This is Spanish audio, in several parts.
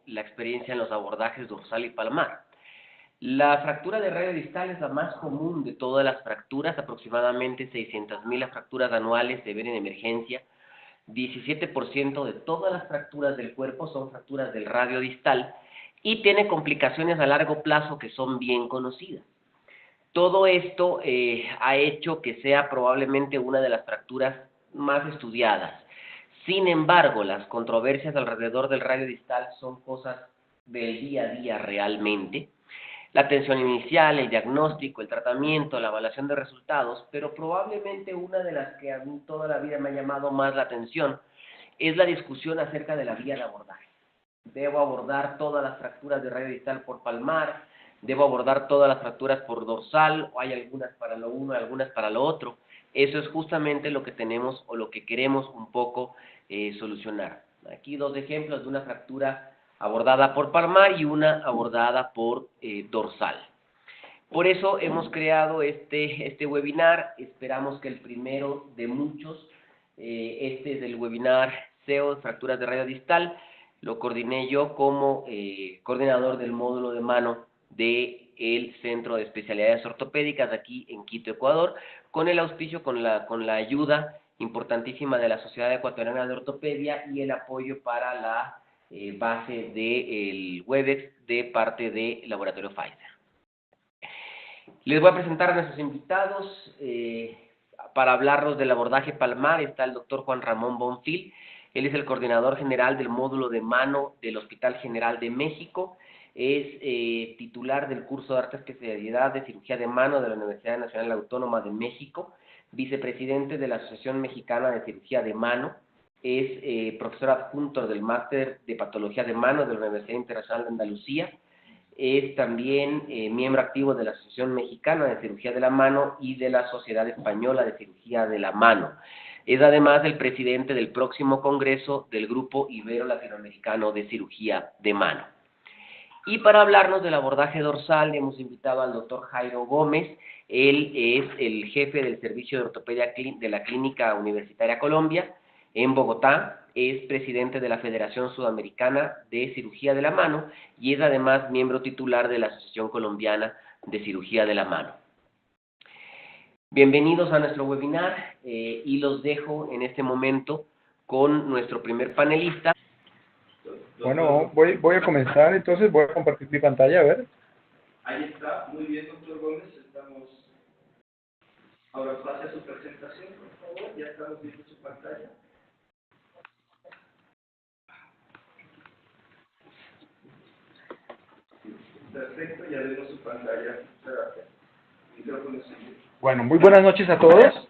la experiencia en los abordajes dorsal y palmar. La fractura de radio distal es la más común de todas las fracturas, aproximadamente 600,000 fracturas anuales se ven en emergencia. 17% de todas las fracturas del cuerpo son fracturas del radio distal y tiene complicaciones a largo plazo que son bien conocidas. Todo esto ha hecho que sea probablemente una de las fracturas más estudiadas. Sin embargo, las controversias alrededor del radio distal son cosas del día a día realmente. La atención inicial, el diagnóstico, el tratamiento, la evaluación de resultados, pero probablemente una de las que a mí toda la vida me ha llamado más la atención es la discusión acerca de la vía de abordaje. ¿Debo abordar todas las fracturas de radio distal por palmar? ¿Debo abordar todas las fracturas por dorsal? ¿O hay algunas para lo uno y algunas para lo otro? Eso es justamente lo que tenemos o lo que queremos un poco solucionar. Aquí dos ejemplos de una fractura abordada por palmar y una abordada por dorsal. Por eso hemos creado este webinar. Esperamos que el primero de muchos, este es el webinar SEO, fracturas de radio distal, lo coordiné yo como coordinador del módulo de mano del Centro de Especialidades Ortopédicas aquí en Quito, Ecuador, con el auspicio, con la ayuda importantísima de la Sociedad Ecuatoriana de Ortopedia y el apoyo para la base del Webex de parte del Laboratorio Pfizer. Les voy a presentar a nuestros invitados. Para hablarnos del abordaje palmar está el doctor Juan Ramón Bonfil. Él es el coordinador general del módulo de mano del Hospital General de México. Es titular del curso de alta especialidad de cirugía de mano de la Universidad Nacional Autónoma de México, vicepresidente de la Asociación Mexicana de Cirugía de Mano. Es profesor adjunto del máster de patología de mano de la Universidad Internacional de Andalucía. Es también miembro activo de la Asociación Mexicana de Cirugía de la Mano y de la Sociedad Española de Cirugía de la Mano. Es además el presidente del próximo congreso del Grupo Ibero-Latinoamericano de Cirugía de Mano. Y para hablarnos del abordaje dorsal hemos invitado al doctor Jairo Gómez. Él es el jefe del Servicio de Ortopedia de la Clínica Universitaria Colombia en Bogotá. Es presidente de la Federación Sudamericana de Cirugía de la Mano y es además miembro titular de la Asociación Colombiana de Cirugía de la Mano. Bienvenidos a nuestro webinar y los dejo en este momento con nuestro primer panelista. Bueno, voy a comenzar, entonces voy a compartir mi pantalla, a ver. Ahí está, muy bien, doctor Gómez, estamos... Ahora pase a su presentación, por favor, ya estamos viendo su pantalla. Perfecto, ya vemos su pantalla. Gracias. Micrófono suyo. Bueno, muy buenas noches a todos.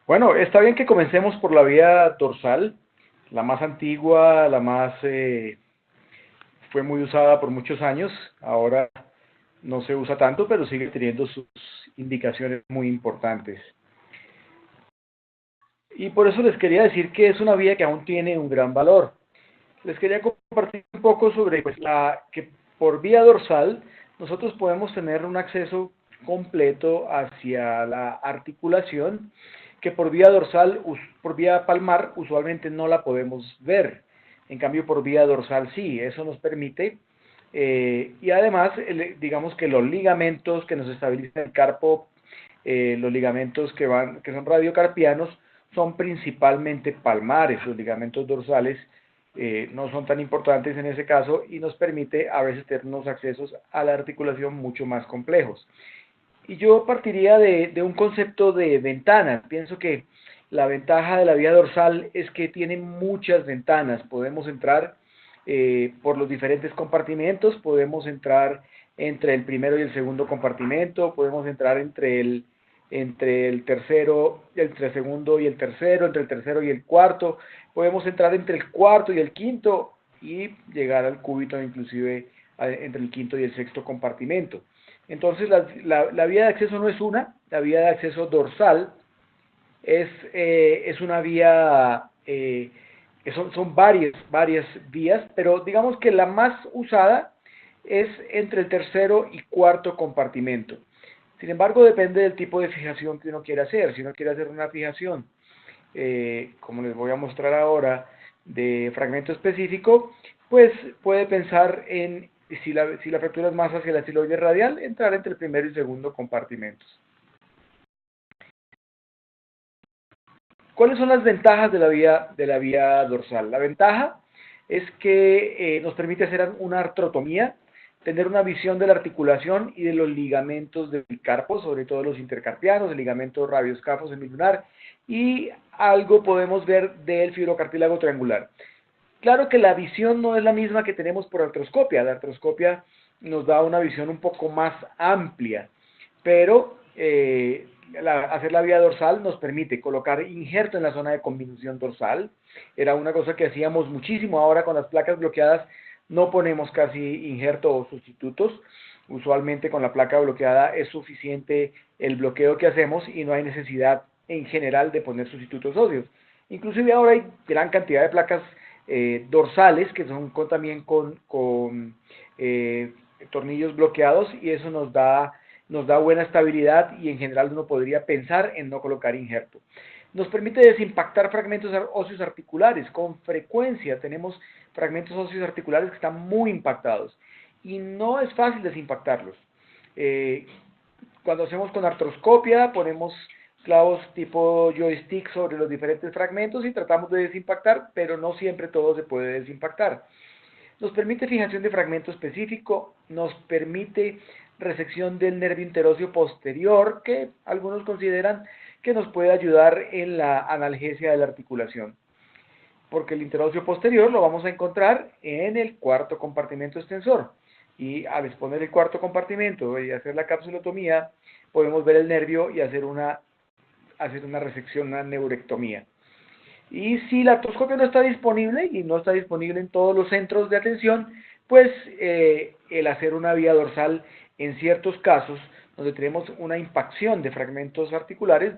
Bueno, está bien que comencemos por la vía dorsal, la más antigua, la más... fue muy usada por muchos años, ahora no se usa tanto, pero sigue teniendo sus indicaciones muy importantes. Y por eso les quería decir que es una vía que aún tiene un gran valor. Les quería compartir un poco sobre que por vía dorsal nosotros podemos tener un acceso completo hacia la articulación, que por vía dorsal, por vía palmar, usualmente no la podemos ver. En cambio, por vía dorsal sí, eso nos permite. Y además, digamos que los ligamentos que nos estabilizan el carpo, los ligamentos que son radiocarpianos, son principalmente palmares. Los ligamentos dorsales no son tan importantes en ese caso y nos permite a veces tener unos accesos a la articulación mucho más complejos. Y yo partiría de un concepto de ventanas. Pienso que la ventaja de la vía dorsal es que tiene muchas ventanas. Podemos entrar por los diferentes compartimentos, podemos entrar entre el primero y el segundo compartimento, podemos entrar entre el tercero, entre el segundo y el tercero, entre el tercero y el cuarto, podemos entrar entre el cuarto y el quinto y llegar al cúbito inclusive entre el quinto y el sexto compartimento. Entonces la vía de acceso no es una, la vía de acceso dorsal es una vía, son varias vías, pero digamos que la más usada es entre el tercero y cuarto compartimento. Sin embargo, depende del tipo de fijación que uno quiera hacer. Si uno quiere hacer una fijación, como les voy a mostrar ahora, de fragmento específico, pues puede pensar en, si la fractura es más hacia la estiloide radial, entrar entre el primero y segundo compartimentos. ¿Cuáles son las ventajas de la vía dorsal? La ventaja es que nos permite hacer una artrotomía, tener una visión de la articulación y de los ligamentos del carpo, sobre todo los intercarpianos, el ligamento radioscafo semilunar, y algo podemos ver del fibrocartílago triangular. Claro que la visión no es la misma que tenemos por artroscopia. La artroscopia nos da una visión un poco más amplia, pero hacer la vía dorsal nos permite colocar injerto en la zona de convolución dorsal. Era una cosa que hacíamos muchísimo. Ahora con las placas bloqueadas no ponemos casi injerto o sustitutos. Usualmente con la placa bloqueada es suficiente el bloqueo que hacemos y no hay necesidad en general de poner sustitutos óseos. Inclusive ahora hay gran cantidad de placas dorsales que son también con tornillos bloqueados, y eso nos da buena estabilidad, y en general uno podría pensar en no colocar injerto. Nos permite desimpactar fragmentos óseos articulares. Con frecuencia tenemos fragmentos óseos articulares que están muy impactados y no es fácil desimpactarlos. Cuando hacemos con artroscopia ponemos clavos tipo joystick sobre los diferentes fragmentos y tratamos de desimpactar, pero no siempre todo se puede desimpactar. Nos permite fijación de fragmento específico, nos permite resección del nervio interóseo posterior, que algunos consideran que nos puede ayudar en la analgesia de la articulación, porque el interóseo posterior lo vamos a encontrar en el cuarto compartimento extensor, y al exponer el cuarto compartimento y hacer la capsulotomía, podemos ver el nervio y hacer una resección, una neurectomía. Y si la artroscopia no está disponible, y no está disponible en todos los centros de atención, pues el hacer una vía dorsal en ciertos casos, donde tenemos una impacción de fragmentos articulares,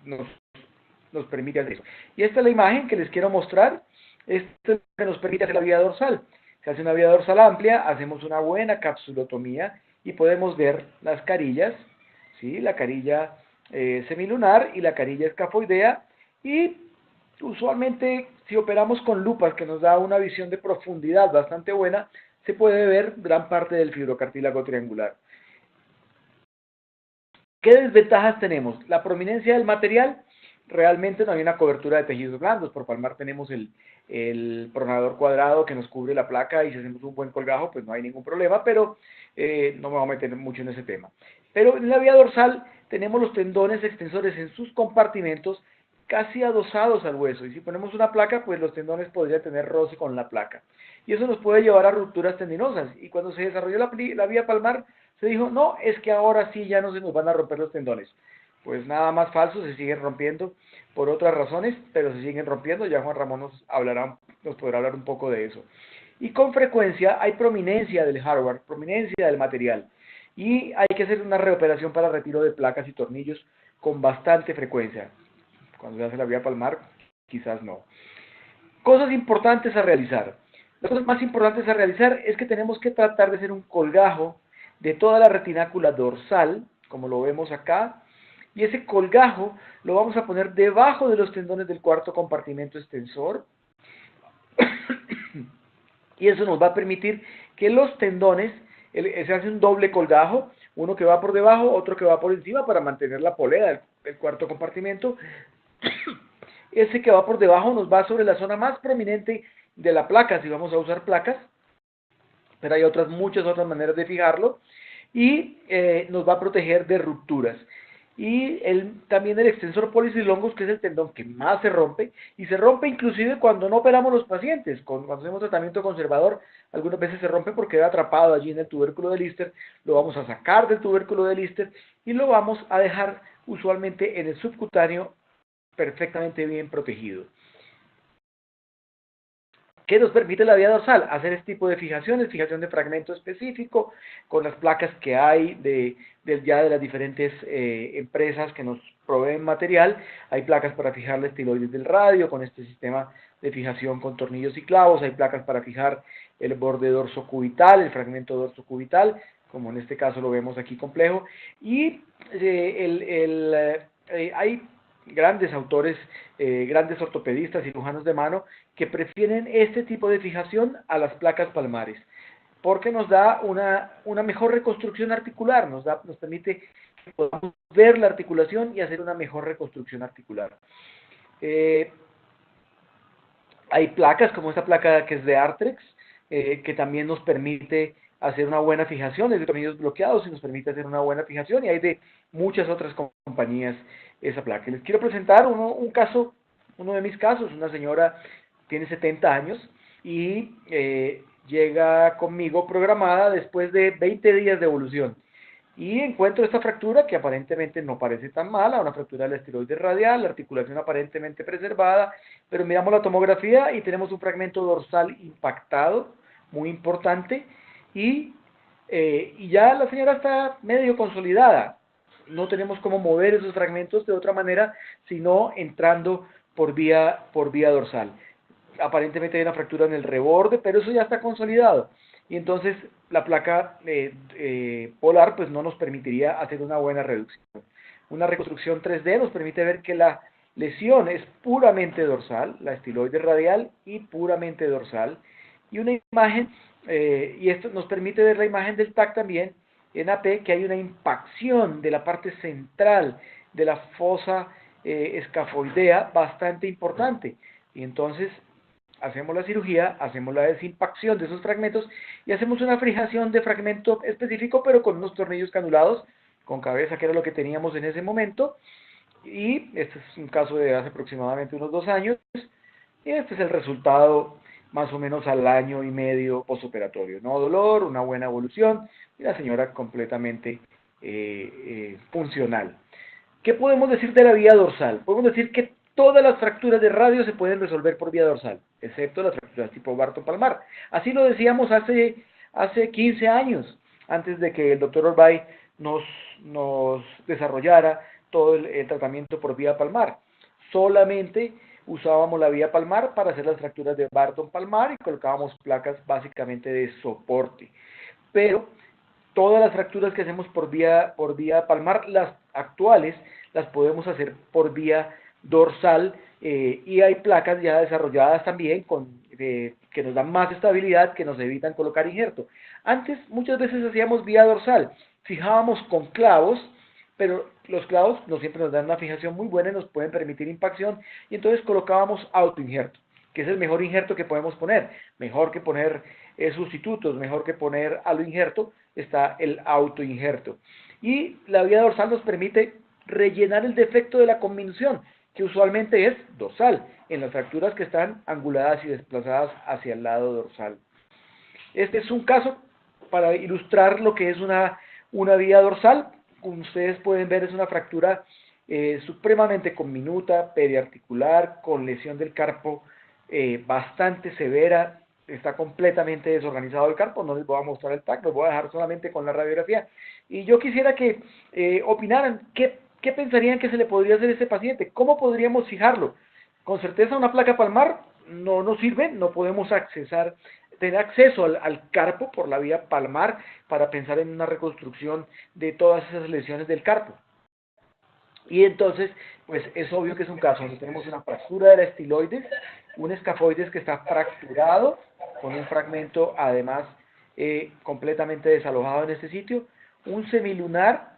nos permite hacer eso. Y esta es la imagen que les quiero mostrar. Esto es lo que nos permite hacer la vía dorsal. Se hace una vía dorsal amplia, hacemos una buena capsulotomía y podemos ver las carillas, ¿sí? La carilla semilunar y la carilla escafoidea, y usualmente si operamos con lupas, que nos da una visión de profundidad bastante buena, se puede ver gran parte del fibrocartílago triangular. ¿Qué desventajas tenemos? La prominencia del material. Realmente no hay una cobertura de tejidos blandos. Por palmar tenemos el pronador cuadrado que nos cubre la placa, y si hacemos un buen colgajo pues no hay ningún problema, pero no me voy a meter mucho en ese tema. Pero en la vía dorsal tenemos los tendones extensores en sus compartimentos casi adosados al hueso, y si ponemos una placa pues los tendones podrían tener roce con la placa, y eso nos puede llevar a rupturas tendinosas. Y cuando se desarrolló la vía palmar se dijo, no, es que ahora sí ya no se nos van a romper los tendones. Pues nada más falso, se siguen rompiendo por otras razones, pero se siguen rompiendo. Ya Juan Ramón nos podrá hablar un poco de eso. Y con frecuencia hay prominencia del hardware, prominencia del material, y hay que hacer una reoperación para retiro de placas y tornillos con bastante frecuencia. Cuando se hace la vía palmar, quizás no. Cosas importantes a realizar. Las cosas más importantes a realizar es que tenemos que tratar de hacer un colgajo de toda la retinácula dorsal, como lo vemos acá, y ese colgajo lo vamos a poner debajo de los tendones del cuarto compartimento extensor, y eso nos va a permitir que los tendones, se hace un doble colgajo, uno que va por debajo, otro que va por encima, para mantener la polea del cuarto compartimento. Ese que va por debajo nos va sobre la zona más prominente de la placa, si vamos a usar placas, pero hay muchas otras maneras de fijarlo, y nos va a proteger de rupturas. Y también el extensor pollicis longus, que es el tendón que más se rompe, y se rompe inclusive cuando no operamos los pacientes. Cuando hacemos tratamiento conservador, algunas veces se rompe porque queda atrapado allí en el tubérculo de Lister. Lo vamos a sacar del tubérculo de Lister y lo vamos a dejar usualmente en el subcutáneo perfectamente bien protegido. ¿Qué nos permite la vía dorsal? Hacer este tipo de fijaciones, fijación de fragmento específico, con las placas que hay ya de las diferentes empresas que nos proveen material. Hay placas para fijar la estiloides del radio, con este sistema de fijación con tornillos y clavos. Hay placas para fijar el borde dorsocubital, el fragmento dorsocubital, como en este caso lo vemos aquí complejo. Y hay grandes autores, grandes ortopedistas, cirujanos de mano, que prefieren este tipo de fijación a las placas palmares, porque nos da una mejor reconstrucción articular, nos permite que podamos ver la articulación y hacer una mejor reconstrucción articular. Hay placas como esta placa que es de Arthrex, que también nos permite hacer una buena fijación, es de tornillos bloqueados y nos permite hacer una buena fijación, y hay de muchas otras compañías esa placa. Les quiero presentar un caso, uno de mis casos. Una señora tiene 70 años y llega conmigo programada después de 20 días de evolución. Y encuentro esta fractura que aparentemente no parece tan mala, una fractura de la estiloide radial, la articulación aparentemente preservada, pero miramos la tomografía y tenemos un fragmento dorsal impactado, muy importante, y ya la señora está medio consolidada. No tenemos cómo mover esos fragmentos de otra manera, sino entrando por vía dorsal. Aparentemente hay una fractura en el reborde, pero eso ya está consolidado. Y entonces la placa polar pues no nos permitiría hacer una buena reducción. Una reconstrucción 3D nos permite ver que la lesión es puramente dorsal, la estiloide radial y puramente dorsal. Y una imagen, y esto nos permite ver la imagen del TAC también en AP, que hay una impacción de la parte central de la fosa escafoidea bastante importante. Y entonces hacemos la cirugía, hacemos la desimpacción de esos fragmentos y hacemos una fijación de fragmento específico, pero con unos tornillos canulados, con cabeza, que era lo que teníamos en ese momento. Y este es un caso de hace aproximadamente unos 2 años, y este es el resultado más o menos al año y medio postoperatorio. No dolor, una buena evolución, y la señora completamente funcional. ¿Qué podemos decir de la vía dorsal? Podemos decir que todas las fracturas de radio se pueden resolver por vía dorsal, excepto las fracturas tipo Barton palmar. Así lo decíamos hace 15 años, antes de que el doctor Orbay nos desarrollara todo el tratamiento por vía palmar. Solamente usábamos la vía palmar para hacer las fracturas de Barton palmar y colocábamos placas básicamente de soporte. Pero todas las fracturas que hacemos por vía palmar, las actuales, las podemos hacer por vía dorsal, y hay placas ya desarrolladas también que nos dan más estabilidad, que nos evitan colocar injerto. Antes muchas veces hacíamos vía dorsal, fijábamos con clavos, pero los clavos no siempre nos dan una fijación muy buena y nos pueden permitir impacción, y entonces colocábamos autoinjerto, que es el mejor injerto que podemos poner. Mejor que poner sustitutos, mejor que poner aloinjerto, está el autoinjerto. Y la vía dorsal nos permite rellenar el defecto de la conminución, que usualmente es dorsal, en las fracturas que están anguladas y desplazadas hacia el lado dorsal. Este es un caso para ilustrar lo que es una vía dorsal. Como ustedes pueden ver, es una fractura supremamente conminuta, periarticular, con lesión del carpo bastante severa. Está completamente desorganizado el carpo. No les voy a mostrar el TAC, los voy a dejar solamente con la radiografía. Y yo quisiera que opinaran qué pensarían que se le podría hacer a este paciente. ¿Cómo podríamos fijarlo? Con certeza una placa palmar no nos sirve, no podemos tener acceso al carpo por la vía palmar para pensar en una reconstrucción de todas esas lesiones del carpo. Y entonces, pues es obvio que es un caso donde tenemos una fractura de la estiloides, un escafoides que está fracturado, con un fragmento además completamente desalojado en este sitio, un semilunar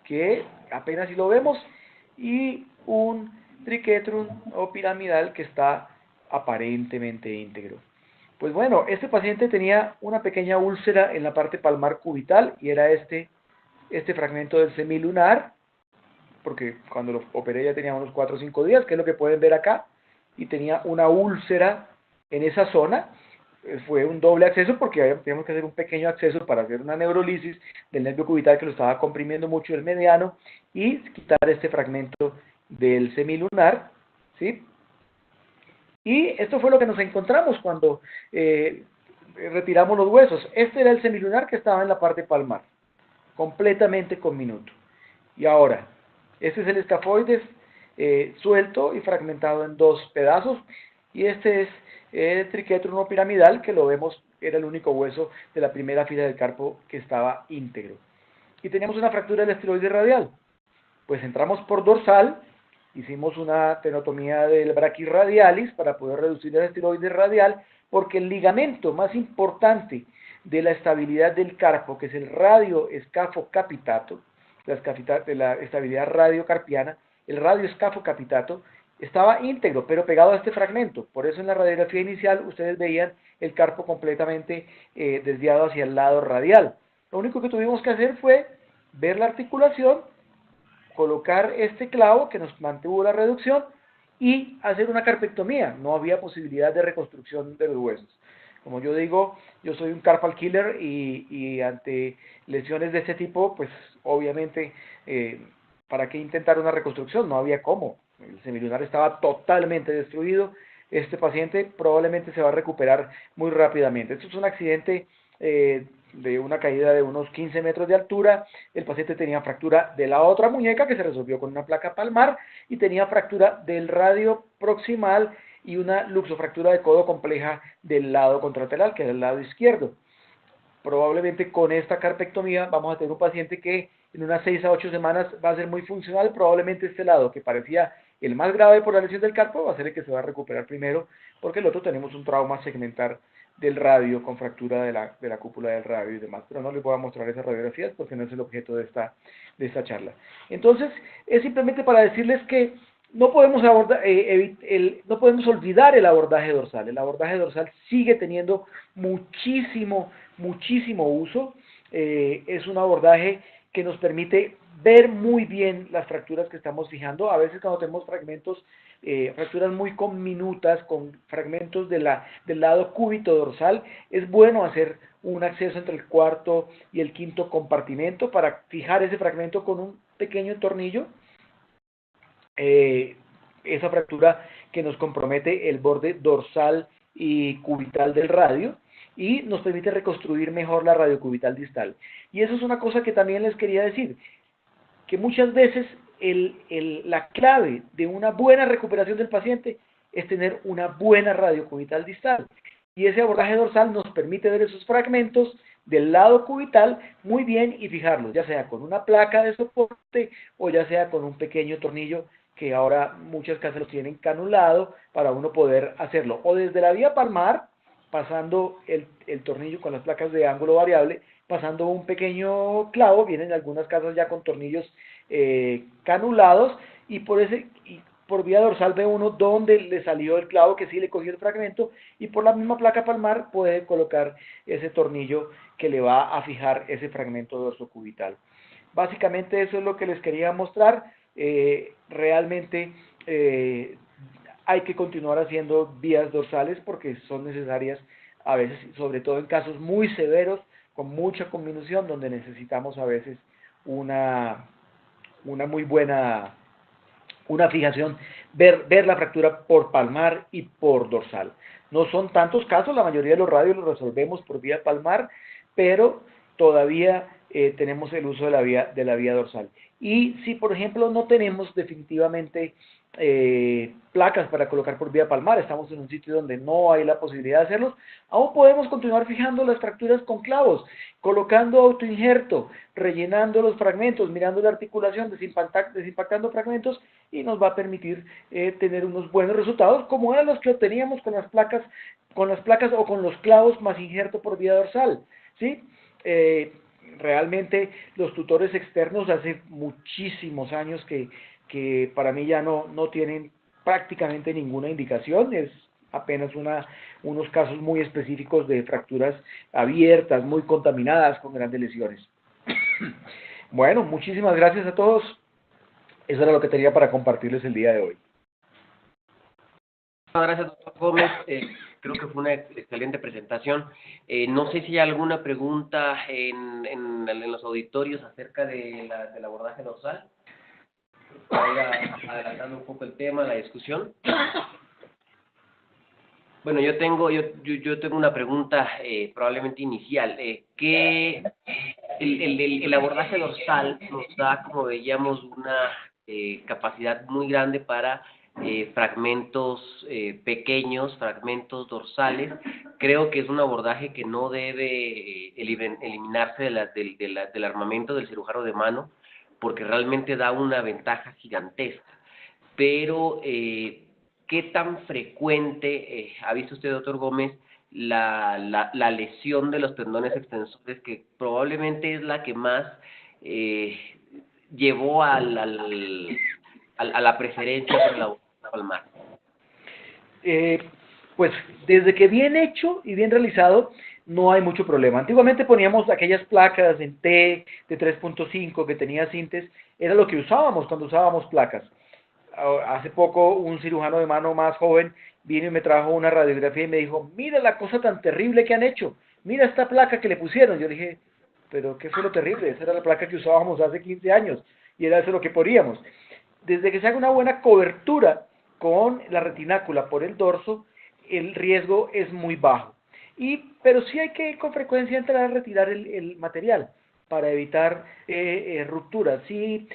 que apenas si lo vemos, y un triquetrum o piramidal que está aparentemente íntegro. Pues bueno, este paciente tenía una pequeña úlcera en la parte palmar cubital, y era este fragmento del semilunar, porque cuando lo operé ya tenía unos 4 o 5 días, que es lo que pueden ver acá, y tenía una úlcera en esa zona. Fue un doble acceso porque teníamos que hacer un pequeño acceso para hacer una neurolisis del nervio cubital que lo estaba comprimiendo mucho el mediano, y quitar este fragmento del semilunar, ¿sí? Y esto fue lo que nos encontramos cuando retiramos los huesos. Este era el semilunar que estaba en la parte palmar, completamente conminuto. Y ahora, este es el escafoides suelto y fragmentado en 2 pedazos, y este es el triquetrum o piramidal, que lo vemos, era el único hueso de la primera fila del carpo que estaba íntegro. Y teníamos una fractura del estiloide radial. Pues entramos por dorsal, Hicimos una tenotomía del braquirradialis para poder reducir el esteroide radial, porque el ligamento más importante de la estabilidad del carpo, que es el radioescafo capitato, de la estabilidad radiocarpiana, el radioescafo capitato, estaba íntegro, pero pegado a este fragmento. Por eso en la radiografía inicial ustedes veían el carpo completamente desviado hacia el lado radial. Lo único que tuvimos que hacer fue ver la articulación, colocar este clavo que nos mantuvo la reducción y hacer una carpectomía. No había posibilidad de reconstrucción de los huesos. Como yo digo, yo soy un carpal killer y ante lesiones de este tipo, pues obviamente, ¿para qué intentar una reconstrucción? No había cómo. El semilunar estaba totalmente destruido. Este paciente probablemente se va a recuperar muy rápidamente. Esto es un accidente de una caída de unos 15 metros de altura. El paciente tenía fractura de la otra muñeca que se resolvió con una placa palmar y tenía fractura del radio proximal y una luxofractura de codo compleja del lado contralateral, que es el lado izquierdo. Probablemente con esta carpectomía vamos a tener un paciente que en unas 6 a 8 semanas va a ser muy funcional. Probablemente este lado, que parecía el más grave por la lesión del carpo, va a ser el que se va a recuperar primero, porque el otro tenemos un trauma segmentar del radio con fractura de la cúpula del radio y demás. Pero no les voy a mostrar esas radiografías porque no es el objeto de esta charla. Entonces, es simplemente para decirles que no podemos no podemos olvidar el abordaje dorsal. El abordaje dorsal sigue teniendo muchísimo uso. Es un abordaje que nos permite ver muy bien las fracturas que estamos fijando. A veces cuando tenemos fracturas muy conminutas, con fragmentos del lado cúbito dorsal, es bueno hacer un acceso entre el cuarto y el quinto compartimento para fijar ese fragmento con un pequeño tornillo. Esa fractura que nos compromete el borde dorsal y cubital del radio y nos permite reconstruir mejor la radiocubital distal. Y eso es una cosa que también les quería decir, que muchas veces la clave de una buena recuperación del paciente es tener una buena radiocubital distal. Y ese abordaje dorsal nos permite ver esos fragmentos del lado cubital muy bien y fijarlos, ya sea con una placa de soporte o ya sea con un pequeño tornillo que ahora muchas casas lo tienen canulado para uno poder hacerlo. O desde la vía palmar, pasando el tornillo con las placas de ángulo variable, pasando un pequeño clavo, vienen algunas casas ya con tornillos canulados, y por vía dorsal ve uno dónde le salió el clavo, que sí le cogió el fragmento, y por la misma placa palmar puede colocar ese tornillo que le va a fijar ese fragmento dorsocubital. Básicamente eso es lo que les quería mostrar. Realmente hay que continuar haciendo vías dorsales porque son necesarias a veces, sobre todo en casos muy severos, con mucha conminución, donde necesitamos a veces una muy buena fijación, ver la fractura por palmar y por dorsal. No son tantos casos, la mayoría de los radios los resolvemos por vía palmar, pero todavía tenemos el uso de la vía dorsal. Y si, por ejemplo, no tenemos definitivamente placas para colocar por vía palmar, estamos en un sitio donde no hay la posibilidad de hacerlos, aún podemos continuar fijando las fracturas con clavos, colocando autoinjerto, rellenando los fragmentos, mirando la articulación, desimpactando fragmentos, y nos va a permitir tener unos buenos resultados, como eran los que obteníamos con las placas o con los clavos más injerto por vía dorsal, ¿sí? Realmente los tutores externos hace muchísimos años que para mí ya no tienen prácticamente ninguna indicación, es apenas unos casos muy específicos de fracturas abiertas, muy contaminadas, con grandes lesiones. Bueno, muchísimas gracias a todos. Eso era lo que tenía para compartirles el día de hoy. Gracias, doctor Gómez. Creo que fue una excelente presentación. No sé si hay alguna pregunta en los auditorios acerca del abordaje dorsal. Vaya adelantando un poco el tema, la discusión. Bueno, yo tengo una pregunta probablemente inicial. Que el abordaje dorsal nos da, como veíamos, una capacidad muy grande para fragmentos pequeños, fragmentos dorsales. Creo que es un abordaje que no debe eliminarse del armamento del cirujano de mano, porque realmente da una ventaja gigantesca. pero ¿qué tan frecuente ha visto usted, doctor Gómez, la lesión de los tendones extensores, que probablemente es la que más llevó a la preferencia por la palmar? Pues desde que bien hecho y bien realizado, no hay mucho problema. Antiguamente poníamos aquellas placas en T de 3.5 que tenía cintes, era lo que usábamos cuando usábamos placas. Hace poco un cirujano de mano más joven vino y me trajo una radiografía y me dijo, mira la cosa tan terrible que han hecho, mira esta placa que le pusieron. Yo le dije, pero ¿qué fue lo terrible? Esa era la placa que usábamos hace 15 años y era eso lo que poníamos. Desde que se haga una buena cobertura con la retinácula por el dorso, el riesgo es muy bajo. Pero sí hay que con frecuencia entrar a retirar el material para evitar rupturas. Sí,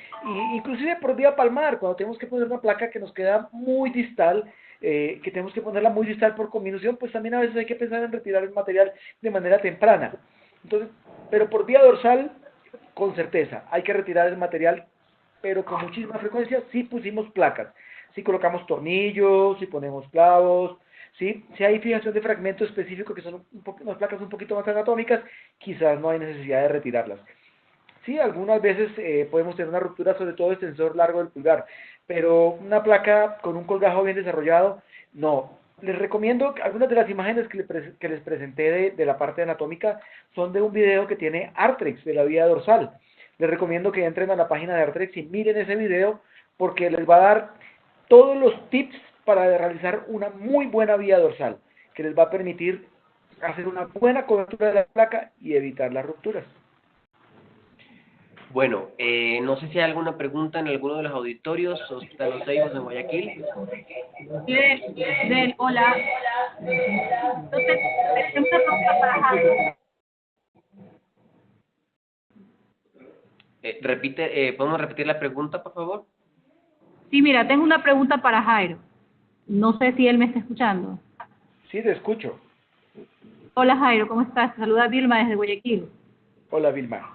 inclusive por vía palmar, cuando tenemos que poner una placa que nos queda muy distal, que tenemos que ponerla muy distal por combinación, pues también a veces hay que pensar en retirar el material de manera temprana. Entonces, pero por vía dorsal, con certeza, hay que retirar el material, pero con muchísima frecuencia. Si pusimos placas, si colocamos tornillos, si ponemos clavos, ¿sí? Si hay fijación de fragmento específico, que son unas placas un poquito más anatómicas, quizás no hay necesidad de retirarlas. Sí, algunas veces podemos tener una ruptura, sobre todo el extensor largo del pulgar, pero una placa con un colgajo bien desarrollado, no. Les recomiendo que algunas de las imágenes que les presenté de la parte anatómica son de un video que tiene Arthrex de la vía dorsal. Les recomiendo que entren a la página de Arthrex y miren ese video, porque les va a dar todos los tips para realizar una muy buena vía dorsal, que les va a permitir hacer una buena cobertura de la placa y evitar las rupturas. Bueno, no sé si hay alguna pregunta en alguno de los auditorios, Hospital Los Seivos en Guayaquil. Hola. Entonces, tengo una pregunta para Jairo. ¿Podemos repetir la pregunta, por favor? Sí, mira, tengo una pregunta para Jairo. No sé si él me está escuchando. Sí, te escucho. Hola Jairo, ¿cómo estás? Saluda Vilma desde Guayaquil. Hola, Vilma.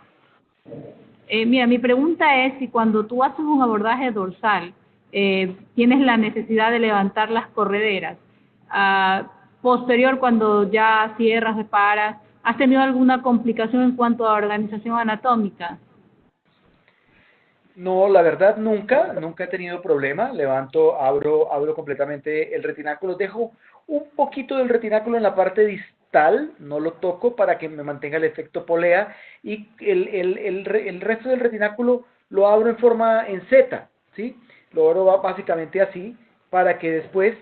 Mira, mi pregunta es si cuando tú haces un abordaje dorsal, tienes la necesidad de levantar las correderas. Posterior, cuando ya cierras, reparas, ¿has tenido alguna complicación en cuanto a organización anatómica? No, la verdad nunca he tenido problema. Levanto, abro completamente el retináculo. Dejo un poquito del retináculo en la parte distal, no lo toco para que me mantenga el efecto polea, y el resto del retináculo lo abro en Z, ¿sí? Lo abro básicamente así, para que después,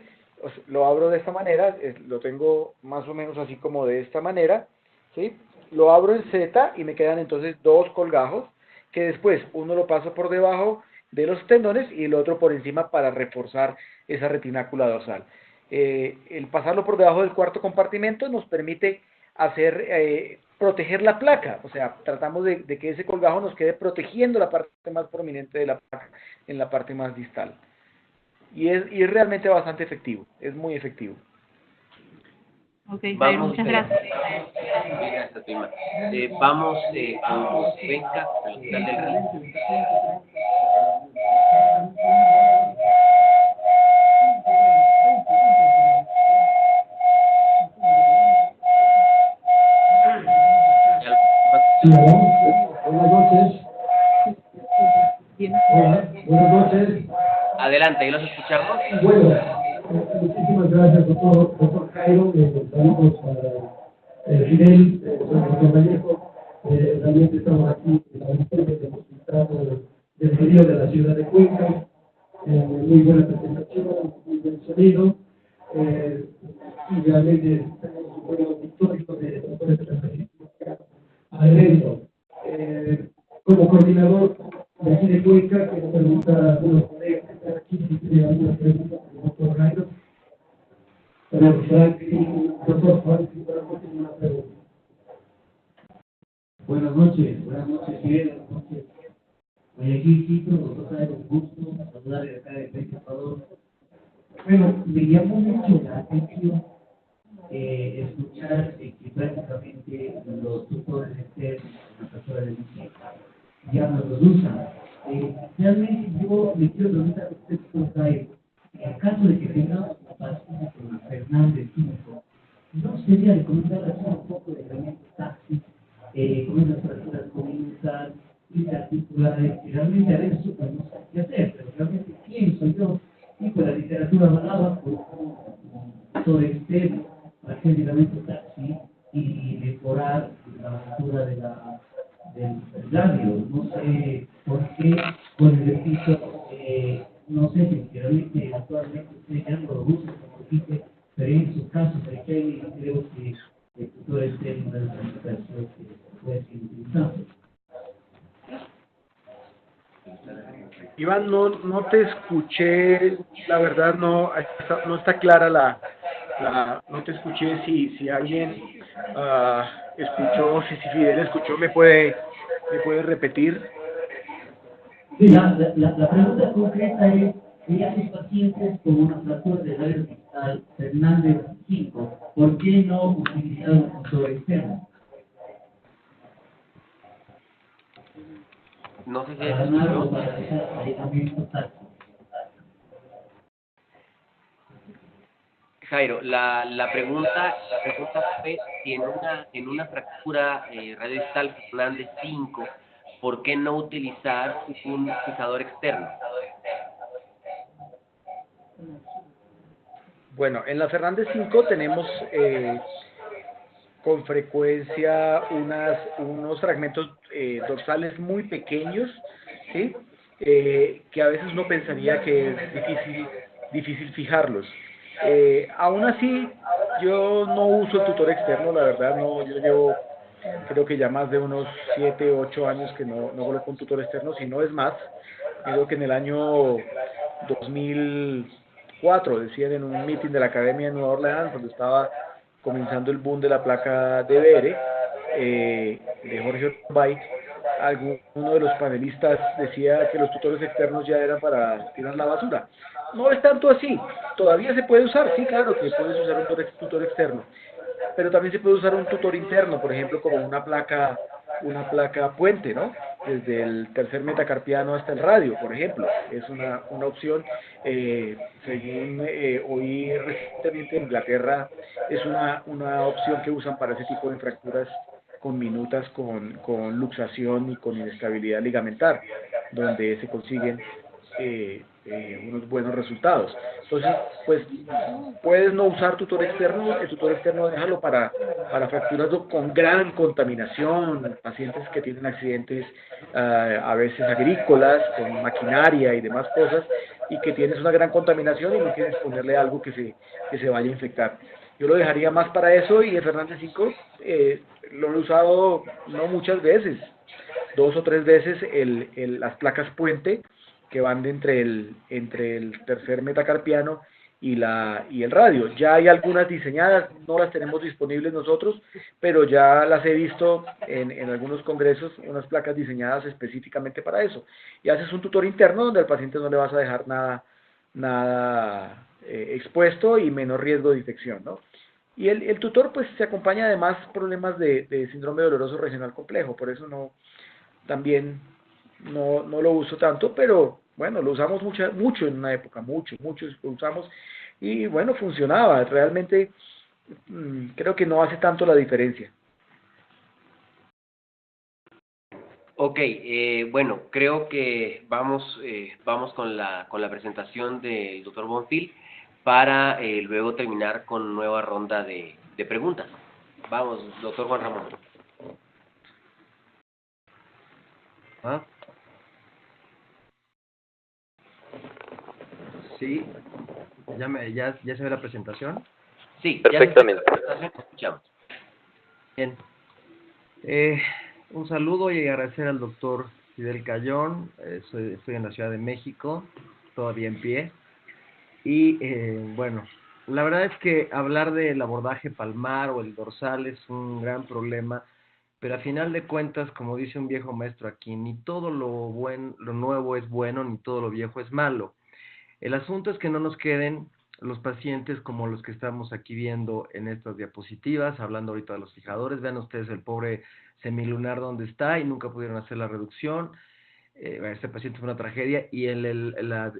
lo abro de esta manera, lo tengo más o menos así como de esta manera, ¿sí? Lo abro en Z y me quedan entonces dos colgajos, que después uno lo paso por debajo de los tendones y el otro por encima para reforzar esa retinácula dorsal. El pasarlo por debajo del cuarto compartimento nos permite proteger la placa, o sea, tratamos de que ese colgajo nos quede protegiendo la parte más prominente de la placa en la parte más distal. Y es realmente bastante efectivo, es muy efectivo. Ok, Jairo, muchas gracias. Gracias, Vilma. Vamos con Cuenca, al Hospital del Río. Buenas noches. Hola, buenas noches. Adelante, ¿y los escuchamos? Bueno, muchísimas gracias, doctor Jairo. Saludos para Fidel, doctor Vallejo. Realmente estamos aquí en la auditorio del Hospital del Río de la ciudad de Cuenca. Muy buena presentación, muy buen sonido. Y realmente tenemos un buen auditorio de doctores al evento. Como coordinador de aquí de Cuenca, quiero preguntar a algunos colegas que están aquí si tienen alguna pregunta para el doctor Jairo. Doctor Frank, tiene una pregunta. Buenas noches, Fidel, buenas noches. Guayaquil, Quito, doctor Jairo, un gusto saludarle acá de Cuenca, Ecuador. Bueno, me llamó mucho la atención escuchar que prácticamente los tutores externos, las profesoras de música, ya no los usan. Realmente yo le quiero preguntar a usted Jairo, en el caso de que tengamos un paciente con Fernández 5, ¿no sería recomendable hacer un poco de tratamiento taxi, con unas fracturas comienzan interarticulares, que realmente a veces no sé qué hacer, pero realmente pienso yo, y pues la literatura avalaba por un doctor externo, hacer tratamiento taxi y mejorar la altura de del labio. No sé por qué, con el repito, no sé si realmente actualmente usted ya no lo usa, como dice, pero en su caso, porque creo que el tutor externo de la administración que puede seguir utilizando. Iván, no te escuché, la verdad no está clara no te escuché si alguien escuchó, si Fidel escuchó, me puede repetir. Sí, la pregunta concreta es, si a sus pacientes con una fractura del labio distal Fernández 5, ¿por qué no utilizar un tutor externo? No sé si Para se ganar o escuchó. para hacer aislamiento táctico. Jairo, la pregunta fue si en una fractura radiodistal Fernández 5, ¿por qué no utilizar un fijador externo? Bueno, en la Fernández 5 tenemos con frecuencia unos fragmentos dorsales muy pequeños, ¿sí? Que a veces uno pensaría que es difícil fijarlos. Aún así, yo no uso el tutor externo, la verdad, no, yo llevo creo que ya más de unos 7, 8 años que no coloco un tutor externo, si no es más. Creo que en el año 2004, decían en un meeting de la Academia de Nueva Orleans, cuando estaba comenzando el boom de la placa DBR, de Jorge Orbay, alguno de los panelistas decía que los tutores externos ya eran para tirar la basura. No es tanto así, todavía se puede usar, sí, claro que puedes usar un tutor externo, pero también se puede usar un tutor interno, por ejemplo, como una placa puente, ¿no? Desde el tercer metacarpiano hasta el radio, por ejemplo. Es una opción, según oí recientemente en Inglaterra, es una opción que usan para ese tipo de fracturas conminutas con luxación y con inestabilidad ligamentar, donde se consiguen unos buenos resultados. Entonces, pues puedes no usar tutor externo, el tutor externo déjalo para fracturas con gran contaminación, pacientes que tienen accidentes a veces agrícolas, con maquinaria y demás cosas, y que tienes una gran contaminación y no quieres ponerle algo que se vaya a infectar. Yo lo dejaría más para eso, y el Fernández 5 lo he usado no muchas veces, 2 o 3 veces las placas puente que van entre el tercer metacarpiano y el radio. Ya hay algunas diseñadas, no las tenemos disponibles nosotros, pero ya las he visto en algunos congresos, unas placas diseñadas específicamente para eso. Y haces un tutor interno donde al paciente no le vas a dejar nada expuesto y menos riesgo de infección, ¿no? Y el tutor pues se acompaña de más problemas de síndrome doloroso regional complejo, por eso también no lo uso tanto, pero bueno, lo usamos mucho en una época, mucho lo usamos, y bueno, funcionaba, realmente creo que no hace tanto la diferencia. Ok, bueno, creo que vamos con la presentación del doctor Bonfil para luego terminar con nueva ronda de preguntas. Vamos, doctor Juan Ramón. ¿Ah? Sí, ya se ve la presentación. Sí, Perfectamente. ya escuchamos. Bien. Un saludo y agradecer al doctor Fidel Cayón. Estoy en la Ciudad de México, todavía en pie. Y bueno, la verdad es que hablar del abordaje palmar o el dorsal es un gran problema, pero a final de cuentas, como dice un viejo maestro aquí, ni todo lo nuevo es bueno, ni todo lo viejo es malo. El asunto es que no nos queden los pacientes como los que estamos aquí viendo en estas diapositivas, hablando ahorita de los fijadores. Vean ustedes el pobre semilunar donde está y nunca pudieron hacer la reducción. este paciente fue una tragedia, y en la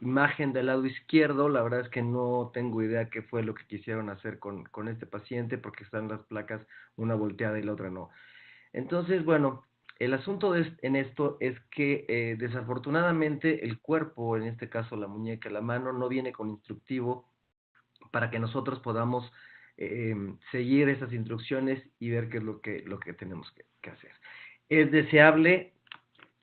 imagen del lado izquierdo, la verdad es que no tengo idea qué fue lo que quisieron hacer con este paciente, porque están las placas una volteada y la otra no. Entonces, bueno, el asunto en esto es que desafortunadamente el cuerpo, en este caso la muñeca, la mano, no viene con instructivo para que nosotros podamos seguir esas instrucciones y ver qué es lo que tenemos que hacer. Es deseable,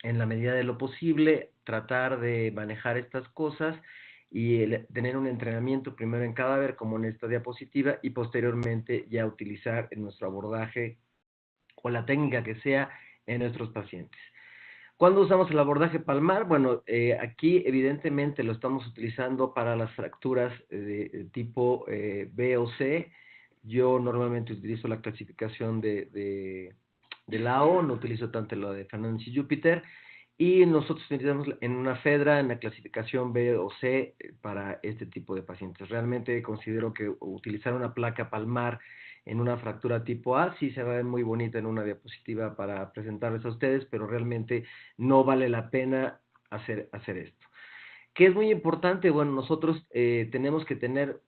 en la medida de lo posible, tratar de manejar estas cosas y tener un entrenamiento primero en cadáver, como en esta diapositiva, y posteriormente ya utilizar en nuestro abordaje o la técnica que sea en nuestros pacientes. ¿Cuándo usamos el abordaje palmar? Bueno, aquí evidentemente lo estamos utilizando para las fracturas de tipo B o C. Yo normalmente utilizo la clasificación de la O, no utilizo tanto la de Fernández y Júpiter, y nosotros utilizamos en una FEDRA en la clasificación B o C para este tipo de pacientes. Realmente considero que utilizar una placa palmar en una fractura tipo A sí se ve muy bonita en una diapositiva para presentarles a ustedes, pero realmente no vale la pena hacer esto. ¿Qué es muy importante? Bueno, nosotros tenemos que tener,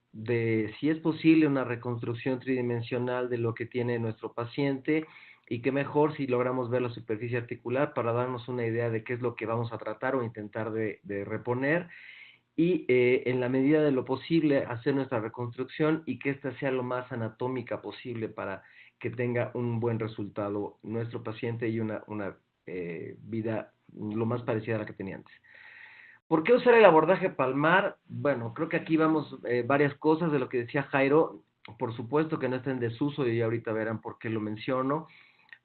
si es posible, una reconstrucción tridimensional de lo que tiene nuestro paciente, y qué mejor si logramos ver la superficie articular para darnos una idea de qué es lo que vamos a tratar o intentar de reponer, y en la medida de lo posible hacer nuestra reconstrucción y que ésta sea lo más anatómica posible para que tenga un buen resultado nuestro paciente y una vida lo más parecida a la que tenía antes. ¿Por qué usar el abordaje palmar? Bueno, creo que aquí vamos varias cosas de lo que decía Jairo. Por supuesto que no está en desuso, y ahorita verán por qué lo menciono.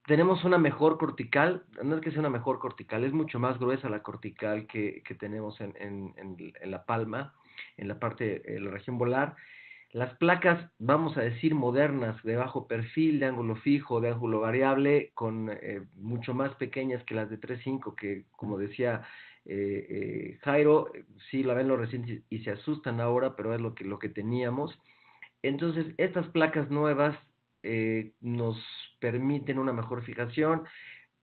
Tenemos una mejor cortical, no es que sea una mejor cortical, es mucho más gruesa la cortical que tenemos en la palma, en la parte, en la región volar. Las placas, vamos a decir, modernas, de bajo perfil, de ángulo fijo, de ángulo variable, con mucho más pequeñas que las de 3.5, que como decía Jairo, sí la ven los recientes y se asustan ahora, pero es lo que teníamos. Entonces, estas placas nuevas nos permiten una mejor fijación,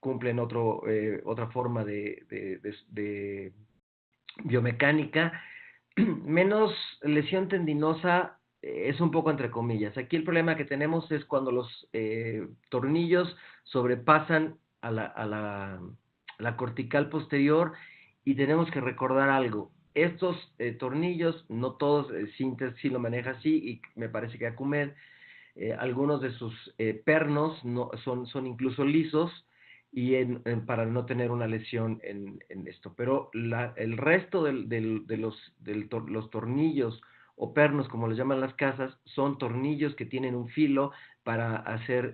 cumplen otra forma de biomecánica, menos lesión tendinosa, es un poco entre comillas. Aquí el problema que tenemos es cuando los tornillos sobrepasan a la cortical posterior, y tenemos que recordar algo. Estos tornillos, no todos, Sinter sí lo maneja así, y me parece que Acumed, algunos de sus pernos no, son incluso lisos, y para no tener una lesión en esto. Pero el resto de los tornillos o pernos, como les llaman las casas, son tornillos que tienen un filo para hacer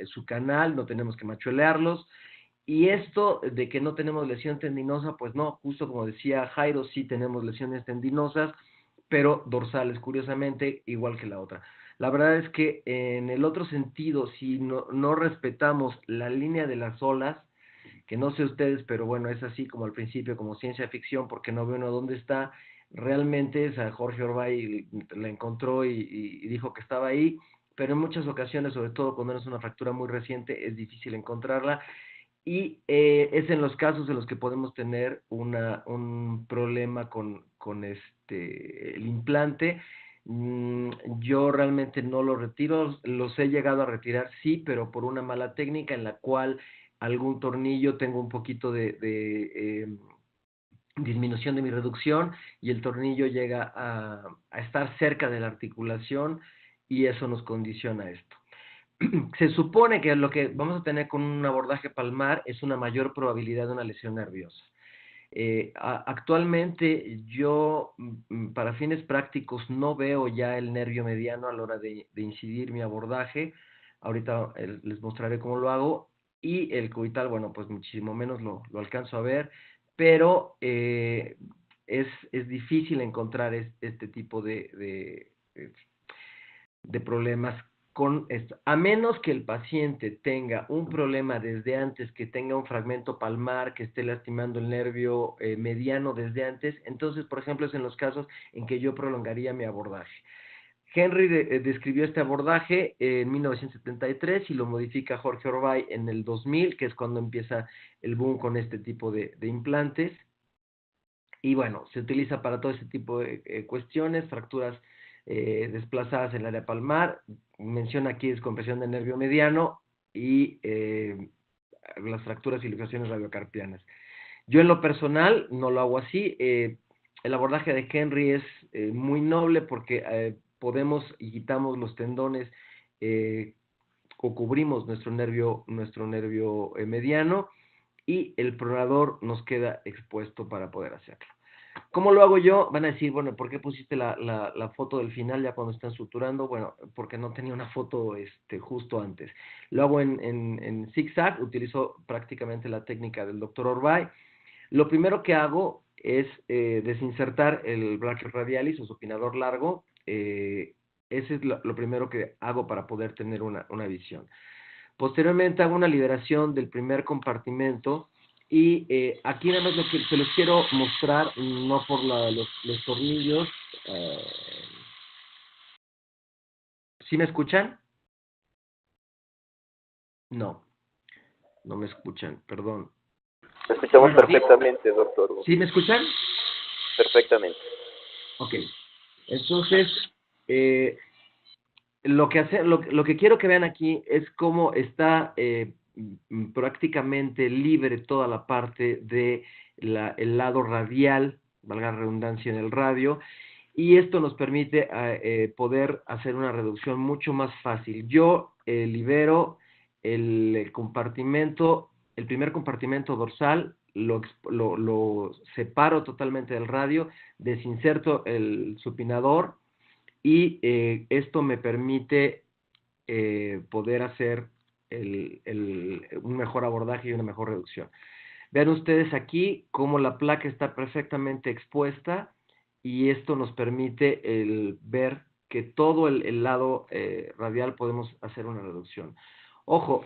su canal, no tenemos que machuelearlos. Y esto de que no tenemos lesión tendinosa, pues no, justo como decía Jairo, sí tenemos lesiones tendinosas, pero dorsales, curiosamente, igual que la otra. La verdad es que en el otro sentido, si no respetamos la línea de las olas, que no sé ustedes, pero bueno, es así como al principio, como ciencia ficción, porque no ve uno dónde está. Realmente Jorge Orbay la encontró y dijo que estaba ahí, pero en muchas ocasiones, sobre todo cuando es una fractura muy reciente, es difícil encontrarla, y es en los casos en los que podemos tener un problema con el implante. Yo realmente no lo retiro, los he llegado a retirar, sí, pero por una mala técnica en la cual algún tornillo tengo un poquito de disminución de mi reducción, y el tornillo llega a estar cerca de la articulación, y eso nos condiciona esto. Se supone que lo que vamos a tener con un abordaje palmar es una mayor probabilidad de una lesión nerviosa. Actualmente yo, para fines prácticos, no veo ya el nervio mediano a la hora de incidir mi abordaje. Ahorita les mostraré cómo lo hago. Y el cubital, bueno, pues muchísimo menos lo alcanzo a ver, pero es difícil encontrar este tipo de problemas con esto, a menos que el paciente tenga un problema desde antes, que tenga un fragmento palmar, que esté lastimando el nervio mediano desde antes. Entonces, por ejemplo, es en los casos en que yo prolongaría mi abordaje. Henry describió este abordaje en 1973 y lo modifica Jorge Orbay en el 2000, que es cuando empieza el boom con este tipo de implantes. Y bueno, se utiliza para todo este tipo de cuestiones, fracturas desplazadas en el área palmar, menciona aquí descompresión del nervio mediano y las fracturas y luxaciones radiocarpianas. Yo en lo personal no lo hago así. El abordaje de Henry es muy noble porque podemos y quitamos los tendones o cubrimos nuestro nervio mediano y el pronador nos queda expuesto para poder hacerlo. ¿Cómo lo hago yo? Van a decir, bueno, ¿por qué pusiste la foto del final ya cuando están suturando? Bueno, porque no tenía una foto justo antes. Lo hago en zigzag, utilizo prácticamente la técnica del Dr. Orbay. Lo primero que hago es desinsertar el brachios radialis o supinador largo. Ese es lo primero que hago para poder tener una visión. Posteriormente hago una liberación del primer compartimento y aquí nada más lo que se los quiero mostrar, no por los tornillos. ¿Sí me escuchan? No, no me escuchan, perdón. Te escuchamos Bueno, perfectamente, doctor. ¿sí me escuchan? Perfectamente. Ok. Entonces, lo que quiero que vean aquí es cómo está prácticamente libre toda la parte de el lado radial, valga la redundancia en el radio, y esto nos permite poder hacer una reducción mucho más fácil. Yo libero el compartimento, el primer compartimento dorsal, lo separo totalmente del radio, desinserto el supinador, y esto me permite poder hacer un mejor abordaje y una mejor reducción. Vean ustedes aquí cómo la placa está perfectamente expuesta y esto nos permite ver que todo el lado radial podemos hacer una reducción. Ojo,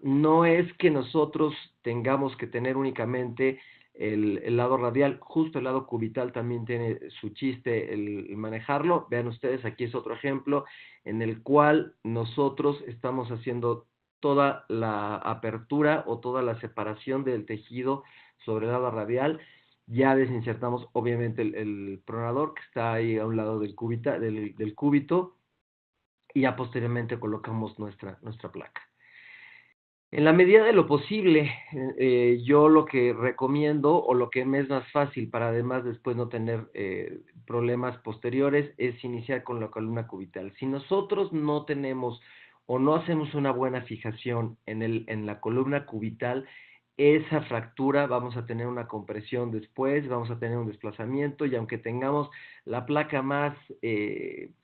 no es que nosotros tengamos que tener únicamente el lado radial, justo el lado cubital también tiene su chiste el manejarlo. Vean ustedes, aquí es otro ejemplo en el cual nosotros estamos haciendo toda la apertura o toda la separación del tejido sobre el lado radial. Ya desinsertamos obviamente el pronador que está ahí a un lado del cúbito y ya posteriormente colocamos nuestra placa. En la medida de lo posible, yo lo que recomiendo o lo que me es más fácil para además después no tener problemas posteriores es iniciar con la columna cubital. Si nosotros no tenemos o no hacemos una buena fijación en la columna cubital, esa fractura vamos a tener una compresión después, vamos a tener un desplazamiento y aunque tengamos la placa más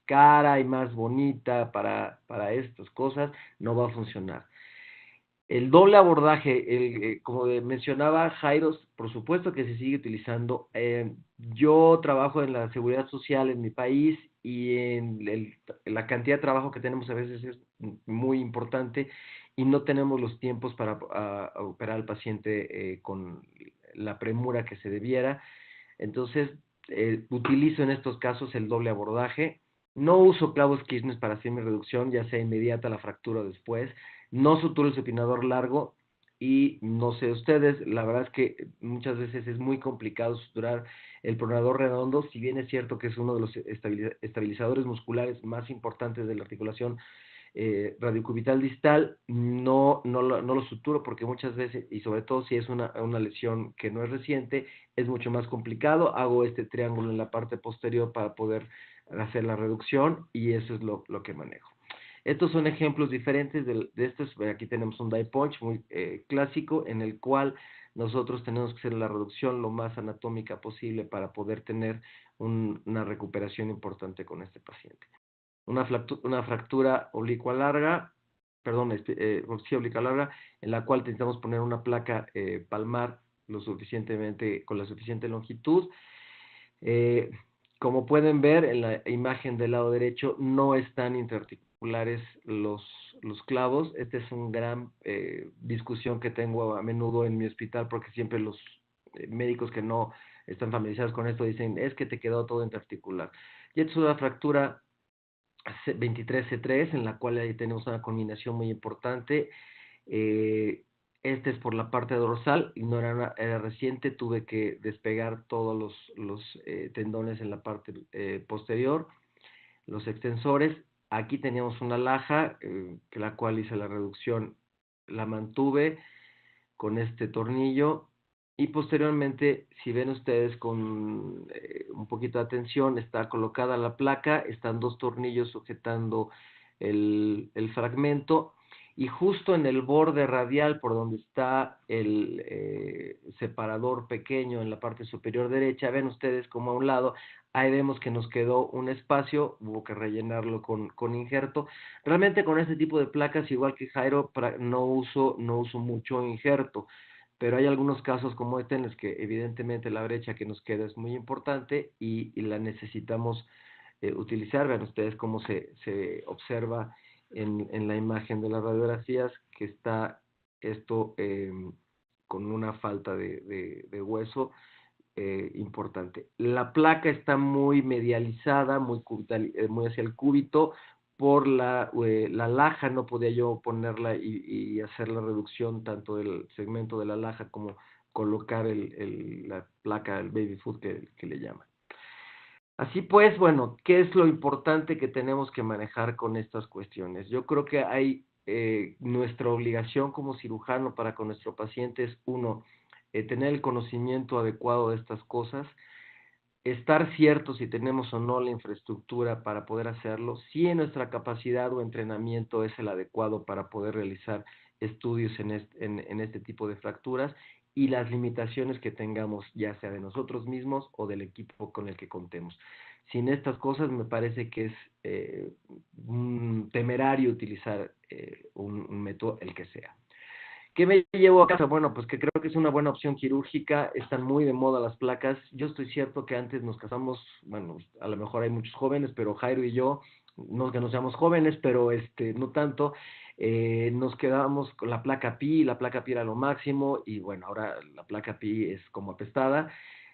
cara y más bonita para estas cosas, no va a funcionar. El doble abordaje, como mencionaba Jairo, por supuesto que se sigue utilizando. Yo trabajo en la seguridad social en mi país y en la cantidad de trabajo que tenemos a veces es muy importante y no tenemos los tiempos para operar al paciente con la premura que se debiera. Entonces, utilizo en estos casos el doble abordaje. No uso clavos Kirchner para hacer mi reducción, ya sea inmediata la fractura o después. No suturo el supinador largo y no sé ustedes, la verdad es que muchas veces es muy complicado suturar el pronador redondo, si bien es cierto que es uno de los estabilizadores musculares más importantes de la articulación radiocubital distal, no lo suturo porque muchas veces, y sobre todo si es una lesión que no es reciente, es mucho más complicado. Hago este triángulo en la parte posterior para poder hacer la reducción y eso es lo que manejo. Estos son ejemplos diferentes de estos. Aquí tenemos un die punch muy clásico en el cual nosotros tenemos que hacer la reducción lo más anatómica posible para poder tener una recuperación importante con este paciente. Una fractura oblicua larga, oblicua larga, en la cual necesitamos poner una placa palmar con la suficiente longitud. Como pueden ver en la imagen del lado derecho, no están interarticulares los clavos. Esta es una gran discusión que tengo a menudo en mi hospital porque siempre los médicos que no están familiarizados con esto dicen, es que te quedó todo interarticular. Y esta es una fractura 23C3, en la cual ahí tenemos una combinación muy importante. Este es por la parte dorsal, no era reciente, tuve que despegar todos los tendones en la parte posterior, los extensores. Aquí teníamos una laja, que la cual hice la reducción, la mantuve con este tornillo, y posteriormente, si ven ustedes con un poquito de atención, está colocada la placa, están dos tornillos sujetando el fragmento, y justo en el borde radial, por donde está el separador pequeño en la parte superior derecha, ven ustedes como a un lado, ahí vemos que nos quedó un espacio, hubo que rellenarlo con injerto. Realmente con este tipo de placas, igual que Jairo, no uso mucho injerto, pero hay algunos casos como este en los que evidentemente la brecha que nos queda es muy importante y la necesitamos utilizar. Vean ustedes cómo se observa en la imagen de las radiografías que está esto con una falta de hueso importante. La placa está muy medializada, muy hacia el cúbito. Por la laja no podía yo ponerla y hacer la reducción tanto del segmento de la laja como colocar la placa, el baby foot que le llaman. Así pues, bueno, ¿qué es lo importante que tenemos que manejar con estas cuestiones? Yo creo que hay nuestra obligación como cirujano para con nuestro paciente es, uno, tener el conocimiento adecuado de estas cosas, estar ciertos si tenemos o no la infraestructura para poder hacerlo, si en nuestra capacidad o entrenamiento es el adecuado para poder realizar estudios en este tipo de fracturas, y las limitaciones que tengamos, ya sea de nosotros mismos o del equipo con el que contemos. Sin estas cosas me parece que es un temerario utilizar un método, el que sea. ¿Qué me llevo a casa? Bueno, pues que creo que es una buena opción quirúrgica, están muy de moda las placas. Yo estoy cierto que antes nos casamos, bueno, a lo mejor hay muchos jóvenes, pero Jairo y yo, no es que no seamos jóvenes, pero no tanto, nos quedábamos con la placa Pi era lo máximo, y bueno, ahora la placa Pi es como apestada.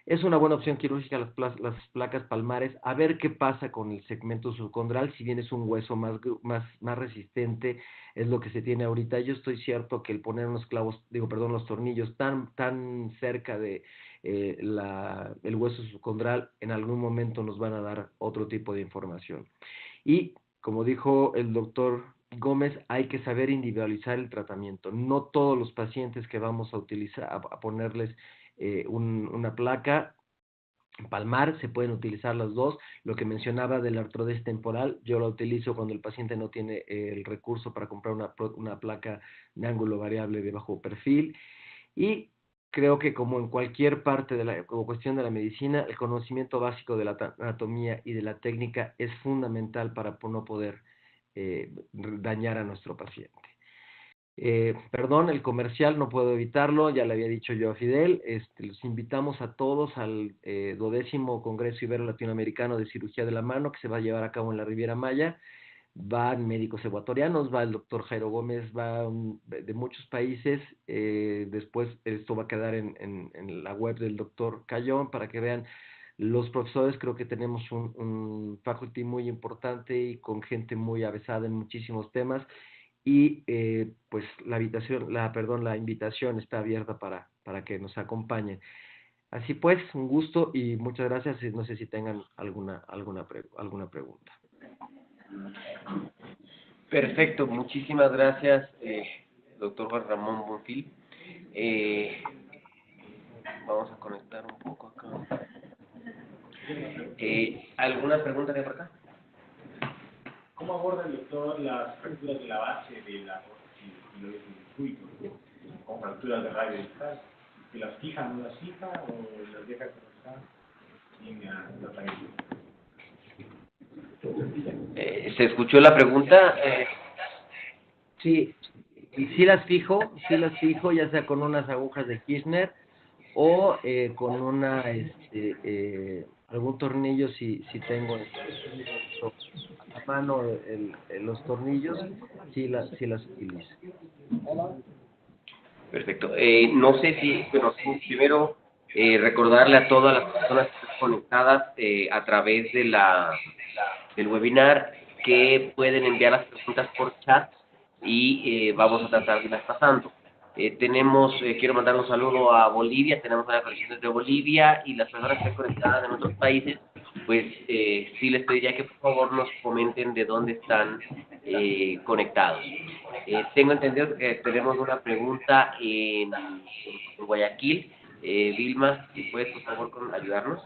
Es una buena opción quirúrgica las placas palmares, a ver qué pasa con el segmento subcondral, si bien es un hueso más resistente, es lo que se tiene ahorita. Yo estoy cierto que el poner los tornillos tan cerca de el hueso subcondral, en algún momento nos van a dar otro tipo de información. Y como dijo el doctor Gómez, hay que saber individualizar el tratamiento. No todos los pacientes que vamos a utilizar, a ponerles una placa palmar, se pueden utilizar las dos. Lo que mencionaba de la artrodesis temporal, yo la utilizo cuando el paciente no tiene el recurso para comprar una placa de ángulo variable de bajo perfil. Y creo que como en cualquier parte como cuestión de la medicina, el conocimiento básico de la anatomía y de la técnica es fundamental para no poder dañar a nuestro paciente. Perdón, el comercial no puedo evitarlo, ya le había dicho yo a Fidel. Los invitamos a todos al 12º Congreso Ibero Latinoamericano de Cirugía de la Mano, que se va a llevar a cabo en la Riviera Maya. Van médicos ecuatorianos, va el doctor Jairo Gómez, va de muchos países. Después esto va a quedar en la web del doctor Cayón para que vean los profesores. Creo que tenemos un faculty muy importante y con gente muy avesada en muchísimos temas. Y pues la invitación está abierta para que nos acompañen. Así pues, un gusto y muchas gracias. No sé si tengan alguna pregunta. Perfecto, muchísimas gracias, doctor Juan Ramón Bonfil. Vamos a conectar un poco acá. ¿Alguna pregunta de por acá? ¿Cómo aborda el doctor las fracturas de la base de la y los circuitos con fracturas de radio distal? ¿Que las fija, no las fija o las deja como están sin tratamiento? ¿Se escuchó la pregunta? Sí las fijo, ya sea con unas agujas de Kirchner o con algún tornillo si tengo a la mano los tornillos, sí las utilizo. Perfecto. No sé si, bueno, primero recordarle a todas las personas que están conectadas a través del webinar que pueden enviar las preguntas por chat y vamos a tratar de irlas pasando. Quiero mandar un saludo a Bolivia, tenemos varias personas de Bolivia y las personas que están conectadas en otros países, pues sí les pediría que por favor nos comenten de dónde están conectados. Tengo entendido que tenemos una pregunta en Guayaquil. Vilma, si puedes por favor ayudarnos.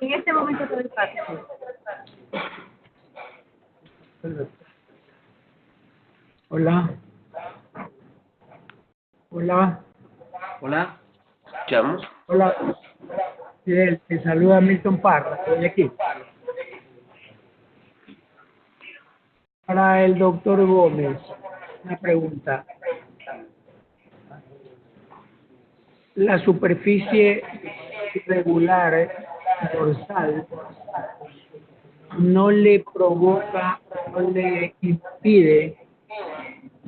En este momento te doy paso. Hola. Hola. Hola. ¿Escuchamos? Hola. Te saluda Milton Parra, estoy aquí. Para el doctor Gómez, una pregunta. La superficie irregular dorsal no le provoca, no le impide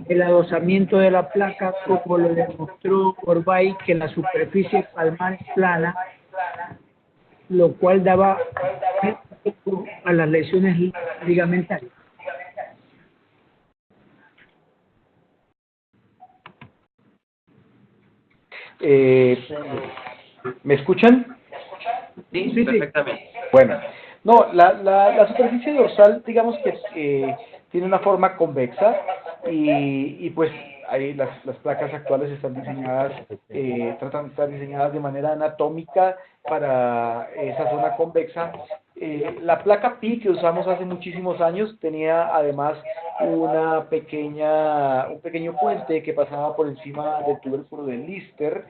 el adosamiento de la placa, como lo demostró Orbay, que la superficie palmar es plana, lo cual daba a las lesiones ligamentarias. ¿Me escuchan? Sí, Sí. perfectamente. Bueno, no, la superficie dorsal, digamos que tiene una forma convexa y pues ahí las placas actuales están diseñadas, están diseñadas de manera anatómica para esa zona convexa. La placa Pi que usamos hace muchísimos años tenía además un pequeño puente que pasaba por encima del tubérculo de Lister.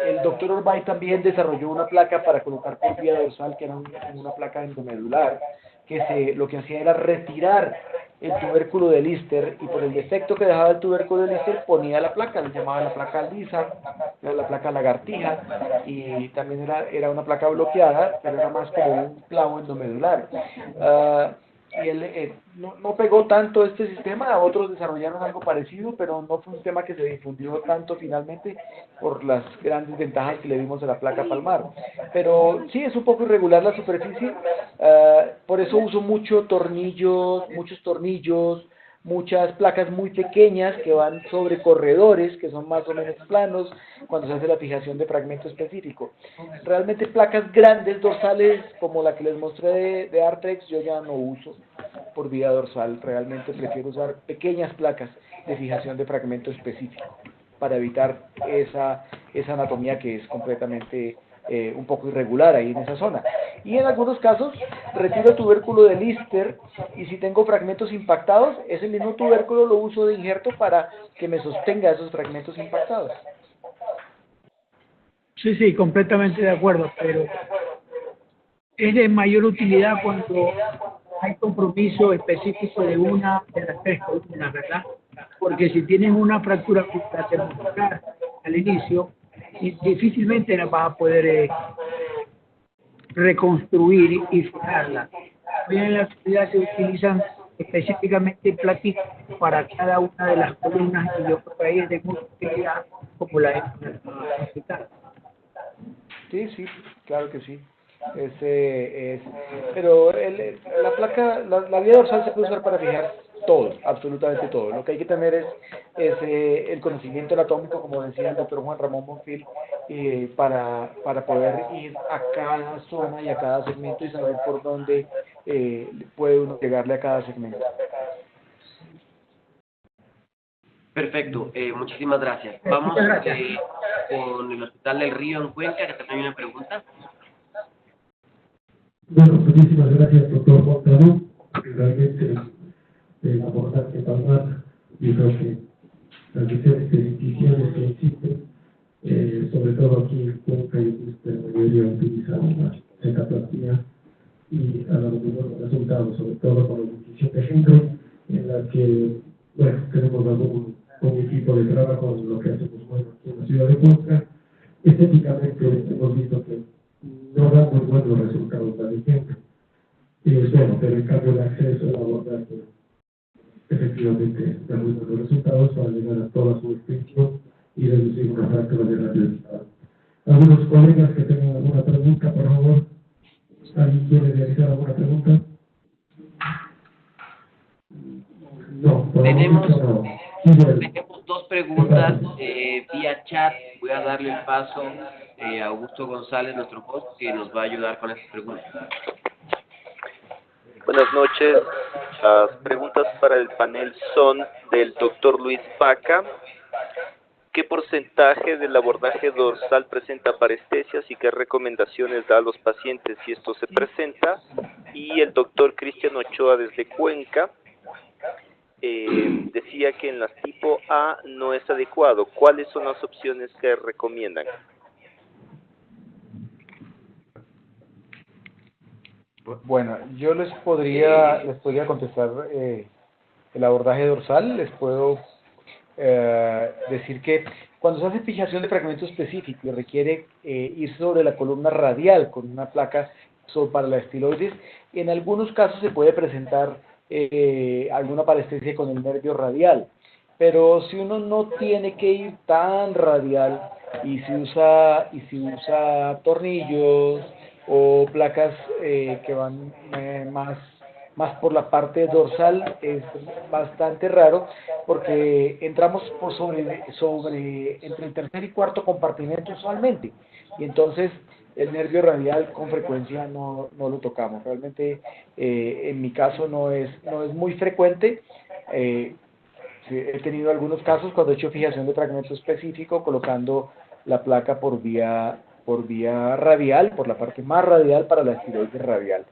El doctor Orbay también desarrolló una placa para colocar por vía dorsal, que era una placa endomedular, que lo que hacía era retirar el tubérculo de Lister y por el defecto que dejaba el tubérculo de Lister ponía la placa, le llamaba la placa lisa, era la placa lagartija y también era una placa bloqueada, pero era más como un clavo endomedular. Y él no pegó tanto este sistema, otros desarrollaron algo parecido, pero no fue un tema que se difundió tanto finalmente por las grandes ventajas que le dimos a la placa palmar. Pero sí, es un poco irregular la superficie, por eso uso muchos tornillos, muchas placas muy pequeñas que van sobre corredores, que son más o menos planos, cuando se hace la fijación de fragmento específico. Realmente placas grandes dorsales, como la que les mostré de Artrex, yo ya no uso por vía dorsal. Realmente prefiero usar pequeñas placas de fijación de fragmento específico, para evitar esa anatomía que es completamente un poco irregular ahí en esa zona. Y en algunos casos retiro el tubérculo de Lister y si tengo fragmentos impactados, ese mismo tubérculo lo uso de injerto para que me sostenga esos fragmentos impactados. Sí, completamente de acuerdo, pero es de mayor utilidad cuando hay compromiso específico de una de las tres columnas, ¿verdad? Porque si tienes una fractura muscular al inicio, difícilmente la vas a poder reconstruir y fijarla. Hoy en la actualidad se utilizan específicamente plaquitas para cada una de las columnas y yo creo que ahí es de mucha utilidad como la es hospital. Sí, claro que sí. Pero la vía dorsal se puede usar para fijar todo, absolutamente todo. Lo que hay que tener es el conocimiento anatómico, como decía el doctor Juan Ramón Bonfil, para poder ir a cada zona y a cada segmento y saber por dónde puede uno llegarle a cada segmento. Perfecto, muchísimas gracias. Vamos con el Hospital del Río en Cuenca, que también hay una pregunta. Bueno, muchísimas gracias, doctor Montalvo. Realmente el abordaje palmar, yo creo que las diferentes distinciones que existen, sobre todo aquí en Cuenca y la mayoría utilizan la cetaplastía y ha dado muy buenos resultados, sobre todo con la distinción de ejemplo, en la que, bueno, tenemos algún equipo de trabajo en lo que hacemos bueno aquí en la ciudad de Cuenca. Estéticamente hemos visto que no da muy buenos resultados la gente. Bueno, pero en cambio el acceso al abordaje efectivamente da muy buenos resultados para llegar a toda su extensión y reducir una fractura de radioestado. Algunos colegas que tengan alguna pregunta, por favor. ¿Alguien quiere realizar alguna pregunta? Tenemos dos preguntas vía chat. Voy a darle el paso a Augusto González, nuestro host, que nos va a ayudar con estas preguntas. Buenas noches. Las preguntas para el panel son del doctor Luis Vaca. ¿Qué porcentaje del abordaje dorsal presenta parestesias y qué recomendaciones da a los pacientes si esto se presenta? Y el doctor Cristian Ochoa desde Cuenca decía que en las tipo A no es adecuado. ¿Cuáles son las opciones que recomiendan? Bueno, yo les podría contestar el abordaje dorsal. Les puedo decir que cuando se hace fijación de fragmento específico y requiere ir sobre la columna radial con una placa para la estiloides, en algunos casos se puede presentar alguna parestesia con el nervio radial, pero si uno no tiene que ir tan radial y si usa tornillos o placas que van más por la parte dorsal, es bastante raro porque entramos por entre el tercer y cuarto compartimento usualmente, y entonces el nervio radial con frecuencia no lo tocamos. Realmente en mi caso no es muy frecuente. Sí, he tenido algunos casos cuando he hecho fijación de fragmento específico colocando la placa por vía radial, por la parte más radial para la estiroides radial.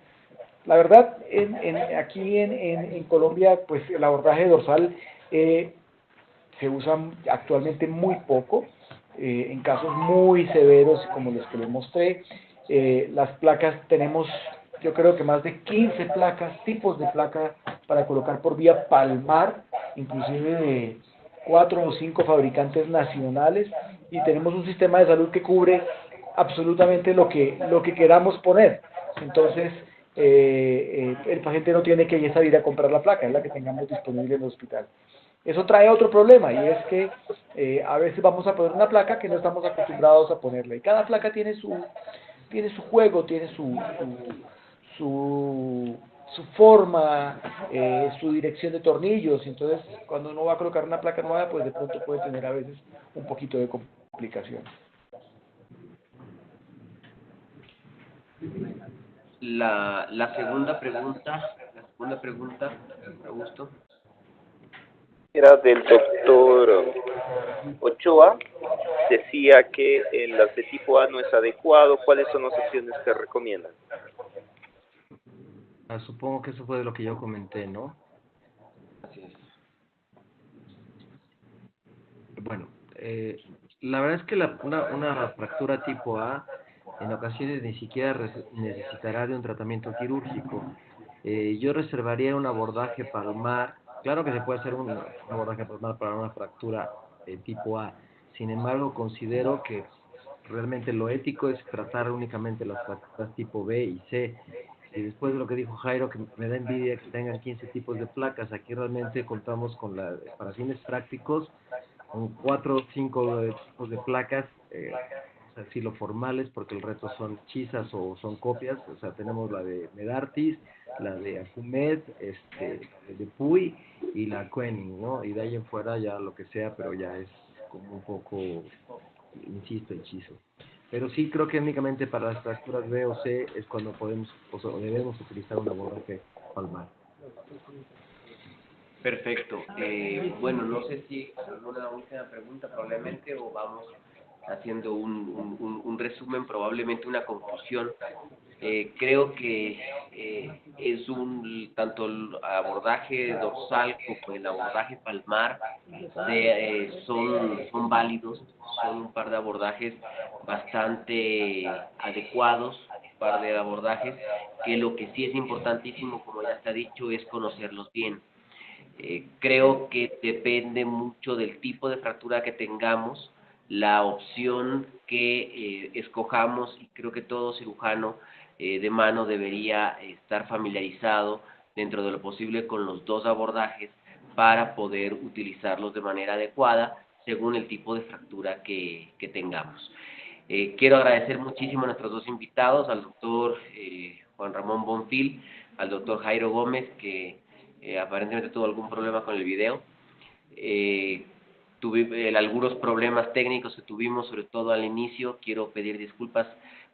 La verdad, aquí en Colombia, pues el abordaje dorsal se usa actualmente muy poco, en casos muy severos como los que les mostré. Las placas tenemos, yo creo que más de 15 tipos de placa para colocar por vía palmar, inclusive de 4 o 5 fabricantes nacionales, y tenemos un sistema de salud que cubre absolutamente lo que queramos poner. Entonces, el paciente no tiene que salir a comprar la placa, es la que tengamos disponible en el hospital. Eso trae otro problema, y es que a veces vamos a poner una placa que no estamos acostumbrados a ponerle, y cada placa tiene su juego, tiene su forma, su dirección de tornillos, y entonces cuando uno va a colocar una placa nueva, pues de pronto puede tener a veces un poquito de complicación. La segunda pregunta, Augusto. Era del doctor Ochoa. Decía que en las de tipo A no es adecuado. ¿Cuáles son las opciones que recomiendan? Supongo que eso fue de lo que yo comenté, ¿no? Así es. Bueno, la verdad es que una fractura tipo A en ocasiones ni siquiera necesitará de un tratamiento quirúrgico. Yo reservaría un abordaje palmar. Claro que se puede hacer un abordaje palmar para una fractura tipo A. Sin embargo, considero que realmente lo ético es tratar únicamente las fracturas tipo B y C. Y después de lo que dijo Jairo, que me da envidia que tengan 15 tipos de placas, aquí realmente contamos con para fines prácticos, con 4 o 5 tipos de placas, o sea, sí lo formales, porque el resto son hechizas o son copias. O sea, tenemos la de Medartis, la de Acumed, de Puy y la Koenig, ¿no? Y de ahí en fuera ya lo que sea, pero ya es como un poco, insisto, hechizo. Pero sí creo que únicamente para las fracturas B o C es cuando podemos o debemos utilizar un abordaje palmar. Perfecto. Bueno, no sé si alguna última pregunta probablemente, o vamos haciendo un resumen, probablemente una conclusión. Creo que tanto el abordaje dorsal como el abordaje palmar son válidos, son un par de abordajes bastante adecuados, un par de abordajes que lo que sí es importantísimo, como ya se ha dicho, es conocerlos bien. Creo que depende mucho del tipo de fractura que tengamos, la opción que escojamos, y creo que todo cirujano de mano debería estar familiarizado dentro de lo posible con los dos abordajes para poder utilizarlos de manera adecuada según el tipo de fractura que tengamos. Quiero agradecer muchísimo a nuestros dos invitados, al doctor Juan Ramón Bonfil, al doctor Jairo Gómez, que aparentemente tuvo algún problema con el video. Tuve algunos problemas técnicos que tuvimos, sobre todo al inicio. Quiero pedir disculpas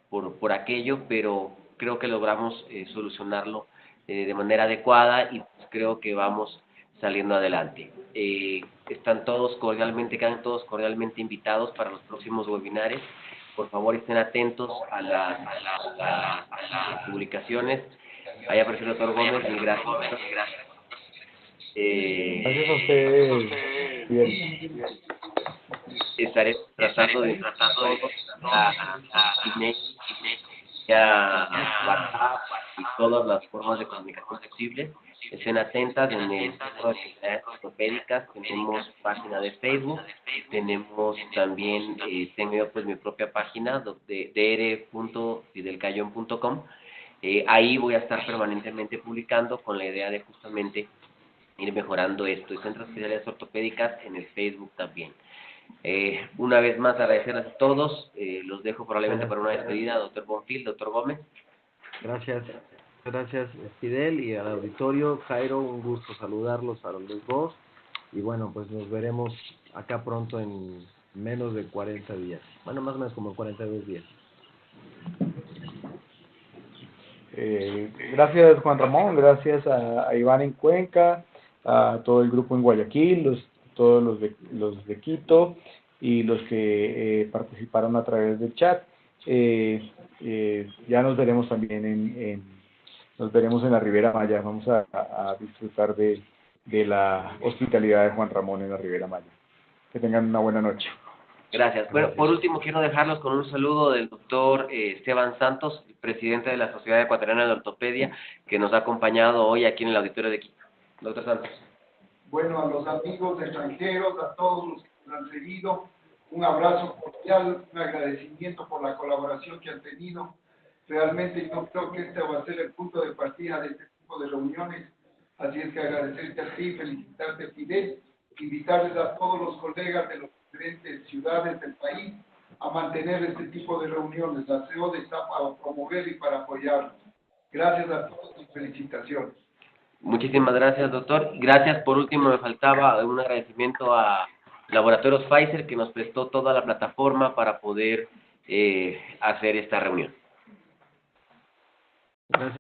por aquello, pero creo que logramos solucionarlo de manera adecuada y pues creo que vamos saliendo adelante. Quedan todos cordialmente invitados para los próximos webinares. Por favor, estén atentos a las publicaciones. Ahí apareció el doctor Gómez, mil gracias. Gracias a ustedes, Fidel. Estaré tratando de email, WhatsApp y todas las formas de comunicación posibles. Estén atentas en el centro de actividades ortopédicas. Tenemos página de Facebook, tenemos también, tengo yo pues mi propia página dr.fidelcayón.com. Ahí voy a estar permanentemente publicando con la idea de justamente ir mejorando esto. Y centros de actividades ortopédicas en el Facebook también. Una vez más agradecerles a todos. Los dejo probablemente para una despedida, doctor Bonfil, doctor Gómez. Gracias Fidel, y al auditorio. Jairo, un gusto saludarlos a los dos, y bueno, pues nos veremos acá pronto en menos de 40 días, bueno, más o menos como 42 días. Gracias Juan Ramón, gracias a Iván en Cuenca, a todo el grupo en Guayaquil, todos los de Quito y los que participaron a través del chat. Ya nos veremos también nos veremos en la Ribera Maya. Vamos a disfrutar de la hospitalidad de Juan Ramón en la Ribera Maya. Que tengan una buena noche. Gracias. Bueno, por último quiero dejarlos con un saludo del doctor Esteban Santos, presidente de la Sociedad Ecuatoriana de Ortopedia, que nos ha acompañado hoy aquí en el auditorio de Quito. Doctor Santos. Bueno, a los amigos extranjeros, a todos los que nos han seguido, un abrazo cordial, un agradecimiento por la colaboración que han tenido. Realmente yo creo que este va a ser el punto de partida de este tipo de reuniones. Así es que agradecerte a ti, felicitarte, Fidel, invitarles a todos los colegas de las diferentes ciudades del país a mantener este tipo de reuniones. La CEOD está para promover y para apoyarlos. Gracias a todos y felicitaciones. Muchísimas gracias, doctor. Gracias. Por último, me faltaba un agradecimiento a Laboratorios Pfizer, que nos prestó toda la plataforma para poder hacer esta reunión. Gracias.